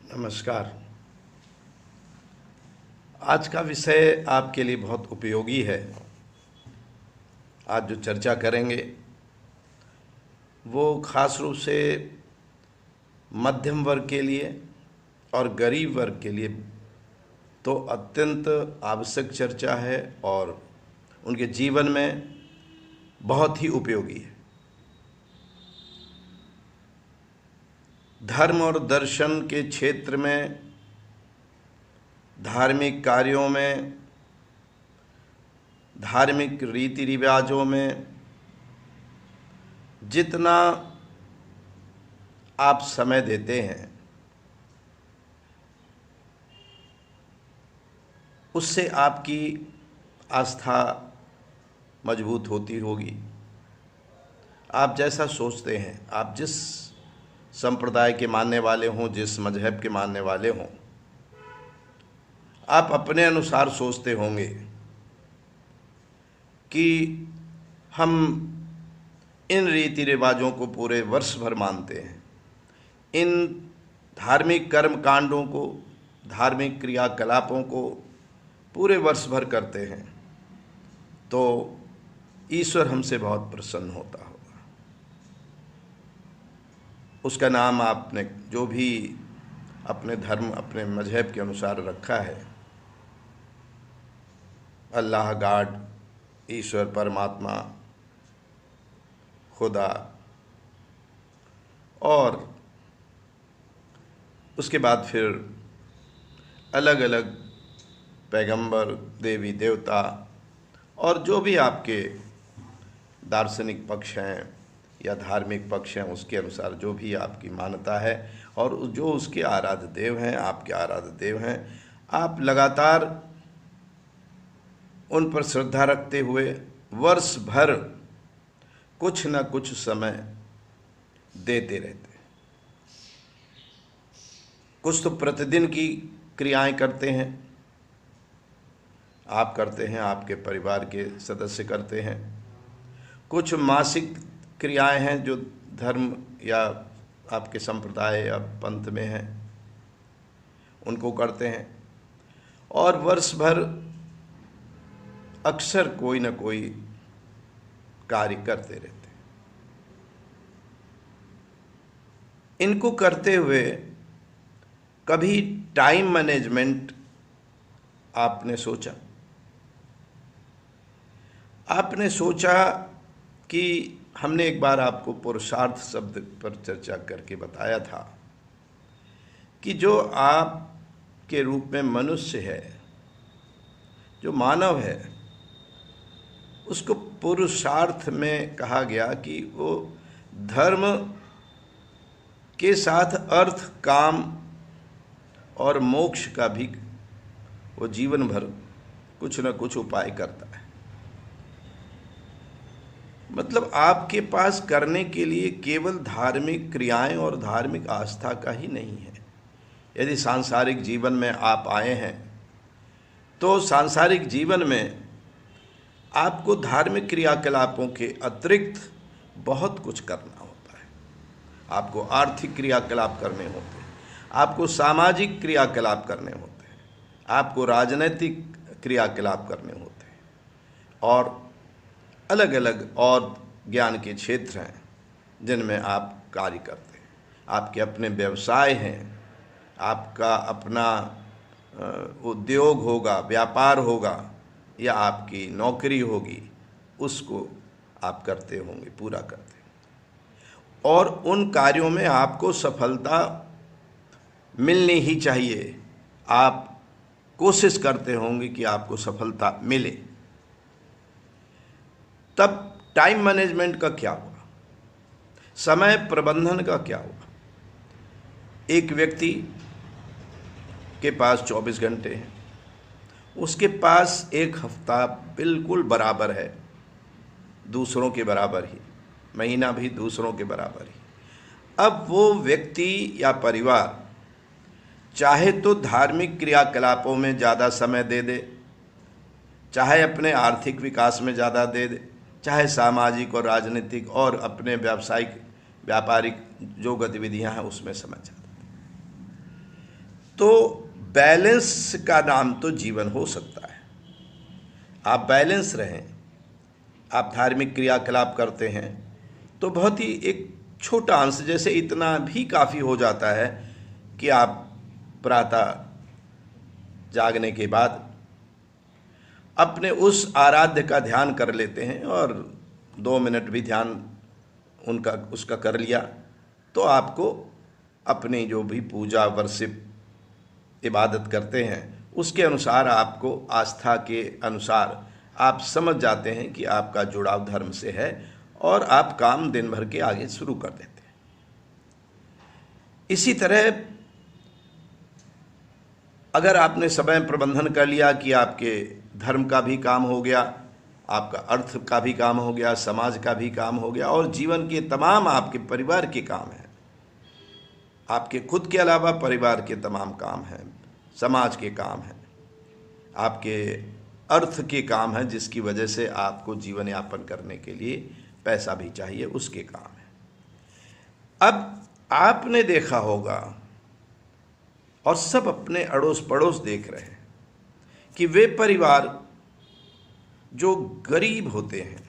नमस्कार। आज का विषय आपके लिए बहुत उपयोगी है। आज जो चर्चा करेंगे वो खास रूप से मध्यम वर्ग के लिए और गरीब वर्ग के लिए तो अत्यंत आवश्यक चर्चा है और उनके जीवन में बहुत ही उपयोगी है। धर्म और दर्शन के क्षेत्र में, धार्मिक कार्यों में, धार्मिक रीति रिवाजों में जितना आप समय देते हैं उससे आपकी आस्था मजबूत होती होगी। आप जैसा सोचते हैं, आप जिस संप्रदाय के मानने वाले हों, जिस मजहब के मानने वाले हों, आप अपने अनुसार सोचते होंगे कि हम इन रीति रिवाजों को पूरे वर्ष भर मानते हैं, इन धार्मिक कर्म कांडों को, धार्मिक क्रियाकलापों को पूरे वर्ष भर करते हैं, तो ईश्वर हमसे बहुत प्रसन्न होता होगा। उसका नाम आपने जो भी अपने धर्म, अपने मजहब के अनुसार रखा है, अल्लाह, गॉड, ईश्वर, परमात्मा, खुदा, और उसके बाद फिर अलग अलग पैगंबर, देवी देवता और जो भी आपके दार्शनिक पक्ष हैं या धार्मिक पक्ष हैं, उसके अनुसार जो भी आपकी मान्यता है और जो उसके आराध्य देव हैं, आपके आराध्य देव हैं, आप लगातार उन पर श्रद्धा रखते हुए वर्ष भर कुछ न कुछ समय देते रहते हैं। कुछ तो प्रतिदिन की क्रियाएं करते हैं, आप करते हैं, आपके परिवार के सदस्य करते हैं। कुछ मासिक क्रियाएं हैं जो धर्म या आपके संप्रदाय या पंथ में हैं, उनको करते हैं। और वर्ष भर अक्सर कोई न कोई कार्य करते रहते हैं। इनको करते हुए कभी टाइम मैनेजमेंट आपने सोचा? आपने सोचा कि हमने एक बार आपको पुरुषार्थ शब्द पर चर्चा करके बताया था कि जो आप के रूप में मनुष्य है, जो मानव है, उसको पुरुषार्थ में कहा गया कि वो धर्म के साथ अर्थ, काम और मोक्ष का भी वो जीवन भर कुछ न कुछ उपाय करता है। मतलब आपके पास करने के लिए केवल धार्मिक क्रियाएं और धार्मिक आस्था का ही नहीं है। यदि सांसारिक जीवन में आप आए हैं तो सांसारिक जीवन में आपको धार्मिक क्रियाकलापों के अतिरिक्त बहुत कुछ करना होता है। आपको आर्थिक क्रियाकलाप करने होते हैं, आपको सामाजिक क्रियाकलाप करने होते हैं, आपको राजनीतिक क्रियाकलाप करने होते हैं, और अलग अलग और ज्ञान के क्षेत्र हैं जिनमें आप कार्य करते हैं। आपके अपने व्यवसाय हैं, आपका अपना उद्योग होगा, व्यापार होगा, या आपकी नौकरी होगी, उसको आप करते होंगे, पूरा करते हैं। और उन कार्यों में आपको सफलता मिलनी ही चाहिए। आप कोशिश करते होंगे कि आपको सफलता मिले। तब टाइम मैनेजमेंट का क्या हुआ? समय प्रबंधन का क्या हुआ? एक व्यक्ति के पास 24 घंटे हैं, उसके पास एक हफ्ता बिल्कुल बराबर है, दूसरों के बराबर ही, महीना भी दूसरों के बराबर ही। अब वो व्यक्ति या परिवार चाहे तो धार्मिक क्रियाकलापों में ज़्यादा समय दे दे, चाहे अपने आर्थिक विकास में ज़्यादा दे दे, चाहे सामाजिक और राजनीतिक और अपने व्यावसायिक, व्यापारिक जो गतिविधियां हैं उसमें समय ज़्यादा दे। तो बैलेंस का नाम तो जीवन हो सकता है। आप बैलेंस रहें, आप धार्मिक क्रियाकलाप करते हैं तो बहुत ही एक छोटा अंश, जैसे इतना भी काफ़ी हो जाता है कि आप प्रातः जागने के बाद अपने उस आराध्य का ध्यान कर लेते हैं और 2 मिनट भी ध्यान उसका कर लिया, तो आपको अपनी जो भी पूजा वर्शिप इबादत करते हैं उसके अनुसार, आपको आस्था के अनुसार आप समझ जाते हैं कि आपका जुड़ाव धर्म से है और आप काम दिन भर के आगे शुरू कर देते हैं। इसी तरह अगर आपने समय प्रबंधन कर लिया कि आपके धर्म का भी काम हो गया, आपका अर्थ का भी काम हो गया, समाज का भी काम हो गया और जीवन के तमाम आपके परिवार के काम हैं, आपके खुद के अलावा परिवार के तमाम काम हैं, समाज के काम हैं, आपके अर्थ के काम हैं, जिसकी वजह से आपको जीवन यापन करने के लिए पैसा भी चाहिए, उसके काम है। अब आपने देखा होगा और सब अपने अड़ोस पड़ोस देख रहे हैं कि वे परिवार जो गरीब होते हैं,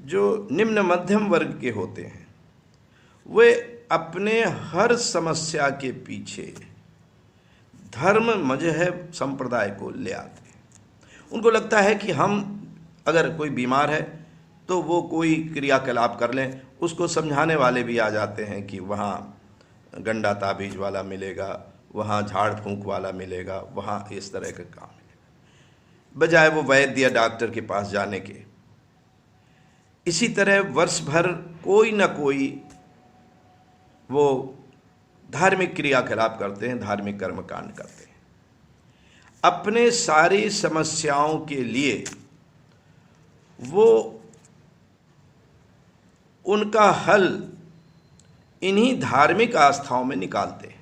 जो निम्न मध्यम वर्ग के होते हैं, वे अपने हर समस्या के पीछे धर्म मजहब संप्रदाय को ले आते हैं। उनको लगता है कि हम, अगर कोई बीमार है तो वो कोई क्रियाकलाप कर लें, उसको समझाने वाले भी आ जाते हैं कि वहाँ गंडा ताबीज वाला मिलेगा, वहाँ झाड़ फूंक वाला मिलेगा, वहाँ इस तरह का काम मिलेगा, बजाय वो वैद्य या डॉक्टर के पास जाने के। इसी तरह वर्ष भर कोई ना कोई वो धार्मिक क्रियाकलाप करते हैं, धार्मिक कर्मकांड करते हैं। अपने सारी समस्याओं के लिए वो उनका हल इन्हीं धार्मिक आस्थाओं में निकालते हैं।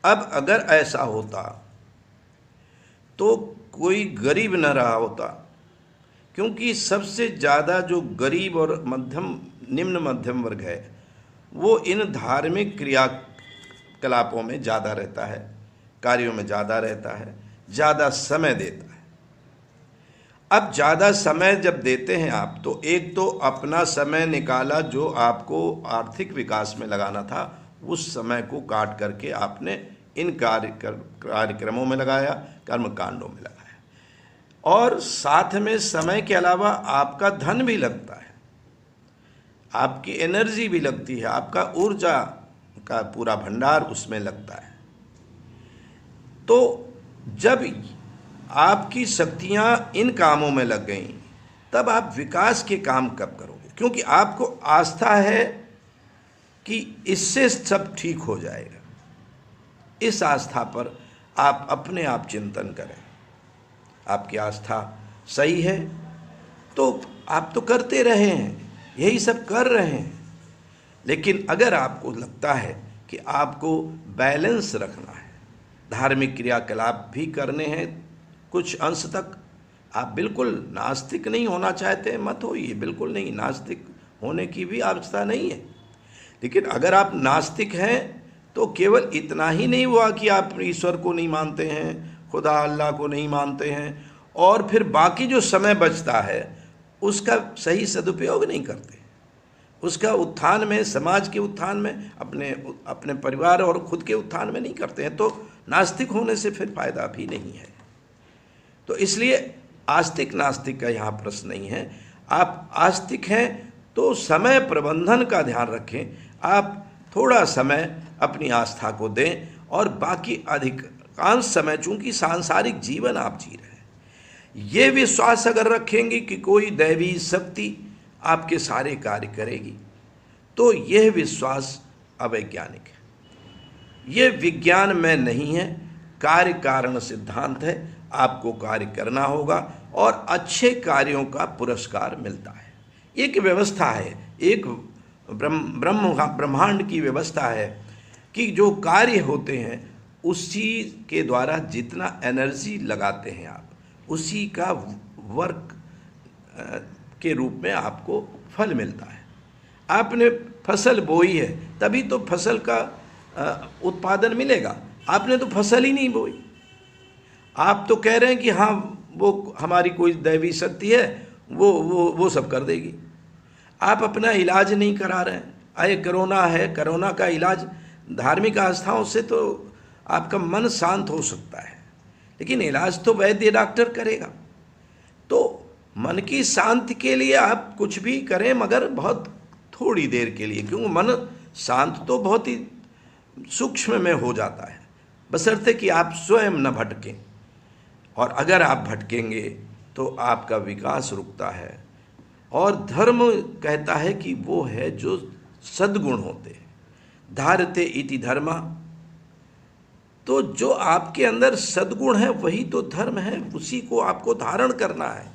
अब अगर ऐसा होता तो कोई गरीब न रहा होता, क्योंकि सबसे ज़्यादा जो गरीब और निम्न मध्यम वर्ग है वो इन धार्मिक क्रियाकलापों में ज़्यादा रहता है, कार्यों में ज़्यादा रहता है, ज़्यादा समय देता है। अब ज़्यादा समय जब देते हैं आप, तो एक तो अपना समय निकाला जो आपको आर्थिक विकास में लगाना था, उस समय को काट करके आपने इन कार्यक्रमों में लगाया, कर्मकांडों में लगाया, और साथ में समय के अलावा आपका धन भी लगता है, आपकी एनर्जी भी लगती है, आपका ऊर्जा का पूरा भंडार उसमें लगता है। तो जब आपकी शक्तियां इन कामों में लग गईं, तब आप विकास के काम कब करोगे? क्योंकि आपको आस्था है कि इससे सब ठीक हो जाएगा। इस आस्था पर आप अपने आप चिंतन करें। आपकी आस्था सही है तो आप तो करते रहे हैं, यही सब कर रहे हैं। लेकिन अगर आपको लगता है कि आपको बैलेंस रखना है, धार्मिक क्रियाकलाप भी करने हैं कुछ अंश तक, आप बिल्कुल नास्तिक नहीं होना चाहते, मत होइए, बिल्कुल नहीं, नास्तिक होने की भी आवश्यकता नहीं है। लेकिन अगर आप नास्तिक हैं तो केवल इतना ही नहीं हुआ कि आप ईश्वर को नहीं मानते हैं, खुदा अल्लाह को नहीं मानते हैं, और फिर बाकी जो समय बचता है उसका सही सदुपयोग नहीं करते, उसका उत्थान में, समाज के उत्थान में, अपने परिवार और खुद के उत्थान में नहीं करते हैं, तो नास्तिक होने से फिर फायदा भी नहीं है। तो इसलिए आस्तिक नास्तिक का यहाँ प्रश्न नहीं है। आप आस्तिक हैं तो समय प्रबंधन का ध्यान रखें, आप थोड़ा समय अपनी आस्था को दें और बाकी अधिकांश समय, चूंकि सांसारिक जीवन आप जी रहे हैं, ये विश्वास अगर रखेंगे कि कोई दैवी शक्ति आपके सारे कार्य करेगी, तो यह विश्वास अवैज्ञानिक है, ये विज्ञान में नहीं है, कार्य कारण सिद्धांत है। आपको कार्य करना होगा और अच्छे कार्यों का पुरस्कार मिलता है। एक व्यवस्था है, एक ब्रह्मांड की व्यवस्था है कि जो कार्य होते हैं उसी के द्वारा जितना एनर्जी लगाते हैं आप, उसी का वर्क के रूप में आपको फल मिलता है। आपने फसल बोई है, तभी तो फसल का उत्पादन मिलेगा। आपने तो फसल ही नहीं बोई। आप तो कह रहे हैं कि हाँ वो हमारी कोई दैवी शक्ति है, वो सब कर देगी। आप अपना इलाज नहीं करा रहे हैं। आए कोरोना है, कोरोना का इलाज धार्मिक आस्थाओं से तो आपका मन शांत हो सकता है, लेकिन इलाज तो वैद्य डॉक्टर करेगा। तो मन की शांति के लिए आप कुछ भी करें, मगर बहुत थोड़ी देर के लिए, क्योंकि मन शांत तो बहुत ही सूक्ष्म में हो जाता है, बशर्ते कि आप स्वयं न भटकें। और अगर आप भटकेंगे तो आपका विकास रुकता है। और धर्म कहता है कि वो है जो सद्गुण होते हैं, धारते इति धर्मा। तो जो आपके अंदर सद्गुण है वही तो धर्म है, उसी को आपको धारण करना है।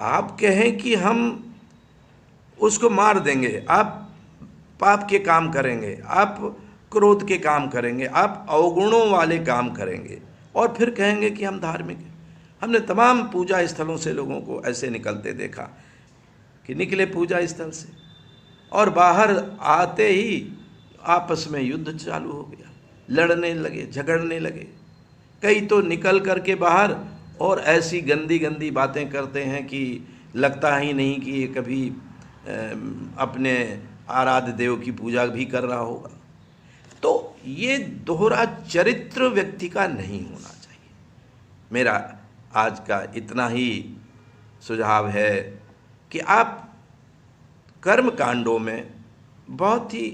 आप कहें कि हम उसको मार देंगे, आप पाप के काम करेंगे, आप क्रोध के काम करेंगे, आप अवगुणों वाले काम करेंगे, और फिर कहेंगे कि हम धार्मिक हैं। हमने तमाम पूजा स्थलों से लोगों को ऐसे निकलते देखा कि निकले पूजा स्थल से और बाहर आते ही आपस में युद्ध चालू हो गया, लड़ने लगे, झगड़ने लगे। कई तो निकल करके बाहर और ऐसी गंदी गंदी बातें करते हैं कि लगता ही नहीं कि ये कभी अपने आराध्य देव की पूजा भी कर रहा होगा। तो ये दोहरा चरित्र व्यक्ति का नहीं होना चाहिए। मेरा आज का इतना ही सुझाव है कि आप कर्म कांडों में बहुत ही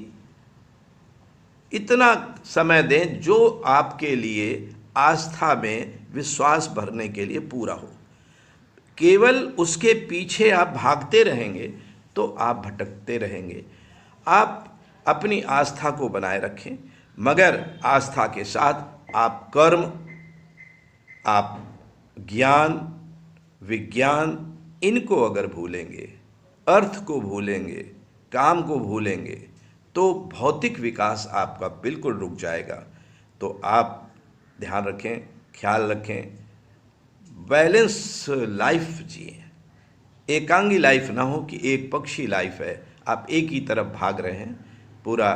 इतना समय दें जो आपके लिए आस्था में विश्वास भरने के लिए पूरा हो। केवल उसके पीछे आप भागते रहेंगे तो आप भटकते रहेंगे। आप अपनी आस्था को बनाए रखें, मगर आस्था के साथ आप कर्म, आप ज्ञान, विज्ञान, इनको अगर भूलेंगे, अर्थ को भूलेंगे, काम को भूलेंगे, तो भौतिक विकास आपका बिल्कुल रुक जाएगा। तो आप ध्यान रखें, ख्याल रखें, बैलेंस लाइफ जिए। एकांगी लाइफ ना हो कि एक पक्षी लाइफ है, आप एक ही तरफ भाग रहे हैं। पूरा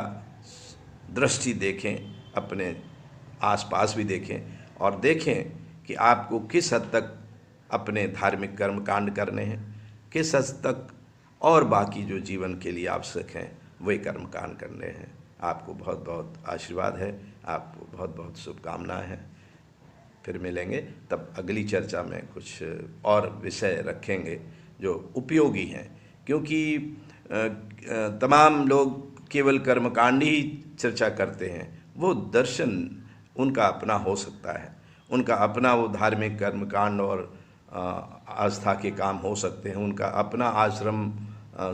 दृष्टि देखें, अपने आसपास भी देखें और देखें कि आपको किस हद तक अपने धार्मिक कर्म कांड करने हैं, किस हद तक और बाकी जो जीवन के लिए आवश्यक हैं वही कर्म कांड करने हैं। आपको बहुत बहुत आशीर्वाद है, आपको बहुत बहुत शुभकामनाएं हैं। फिर मिलेंगे, तब अगली चर्चा में कुछ और विषय रखेंगे जो उपयोगी हैं, क्योंकि तमाम लोग केवल कर्मकांड ही चर्चा करते हैं। वो दर्शन उनका अपना हो सकता है, उनका अपना वो धार्मिक कर्मकांड और आस्था के काम हो सकते हैं, उनका अपना आश्रम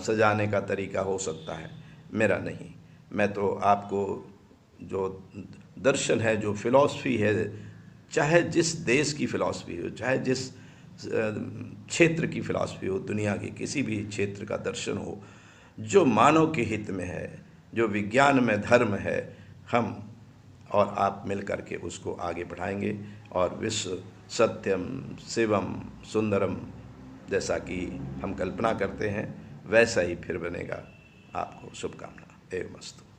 सजाने का तरीका हो सकता है, मेरा नहीं। मैं तो आपको जो दर्शन है, जो फिलॉसफी है, चाहे जिस देश की फिलॉसफी हो, चाहे जिस क्षेत्र की फिलॉसफी हो, दुनिया के किसी भी क्षेत्र का दर्शन हो, जो मानव के हित में है, जो विज्ञान में धर्म है, हम और आप मिल कर के उसको आगे बढ़ाएंगे और विश्व सत्यम शिवम सुंदरम जैसा कि हम कल्पना करते हैं वैसा ही फिर बनेगा। आपको शुभकामना। एवमस्तु।